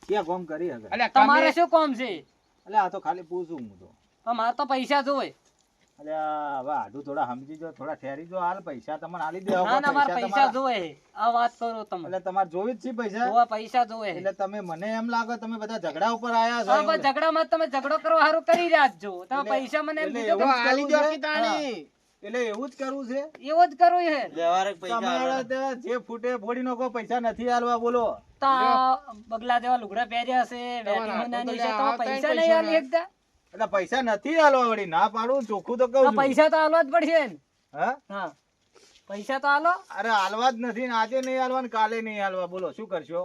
ક્યાં કામ કરી હકે અલ્યા તમારે શું કામ છે? એટલે આ તો ખાલી પૂછું હું તો પણ મારે તો પૈસા જોવે. એટલે હવે આડું થોડા સમજી જો થોડા ઠેરી જો હાલ પૈસા તમને આલી દે ના ના મારે પૈસા જોવે. આ વાત કરો તમે. એટલે તમારે જોવી જ છે પૈસા જોવા પૈસા જોવે. એટલે તમે મને એમ લાગે તમે બધા ઝઘડા ઉપર આયા છો હા પણ ઝઘડામાં તમે ઝઘડો કરવા હારું કરી રહ્યા જ છો. તમે પૈસા મને એમ એટલે કીધું કે એવું જ આલી કરવું દો છે? કે તાણી. એટલે એવું જ કરવું છે એવો જ કરવું છે. તમારે ત્યાં જે ફૂટે ફોડી નાખો પૈસા નથી આલવા બોલો તો આ બગલા જેવા લુગડા પહેર્યા છે વેટી મનાની છે તો પૈસા નહીં આલી એકદા. એટલે પૈસા નથી આલવા વળી ના પાડું ચોખ્ખું તો કહું તો છું પૈસા તો આલવા જ પડશે ને. હા હા પૈસા તો આલો. અરે આલવા જ નથી ને આજે નહીં આલવા ને કાલે નહીં આલવા બોલો શું કરશો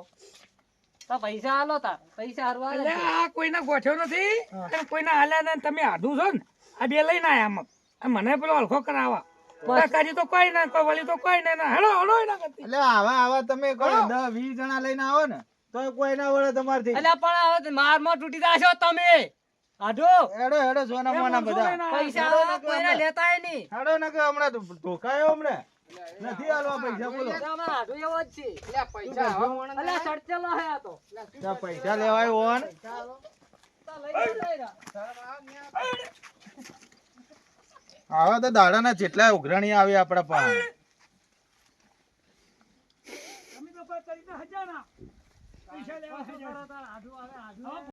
તો પૈસા આલો તાર. પૈસા હારવા એટલે આ કોઈના ગોઠ્યો નથી અને કોઈના હાલ્યા ને તમે આધું છો ને આ બે લઈને આયા આમ આ મને પેલો હલકો કરાવવા કાકાજી તો કોઈ ના કોઈ વળી તો કોઈ ના હેલો હેલો એના કરતી એટલે આવા તમે કોઈ 10-20 જણા લઈને આવો ને તો કોઈ ના વળે તમારથી એટલે પણ હવે મારમાં તૂટી જાશો તમે. આઢો હેડો હેડો સોના મોના બધા પૈસા કોઈને લેતાય નહીં. હેડો ને કે હમણાં ધોકાયો હમણાં નથી આલવા પૈસા બોલો આમાં આઢો એવો જ છે. અલ્યા પૈસા આવા મોણસ અલ્યા સડચેલો હે આ તો. ત્યાં પૈસા લેવાય ઓન તો લઈ જા. આવા તો દાડાના જેટલા ઉઘરાણી આવે આપડા પાસે તમે તો કોઈ કરીને હજાના પૈસા લેવા હજાના.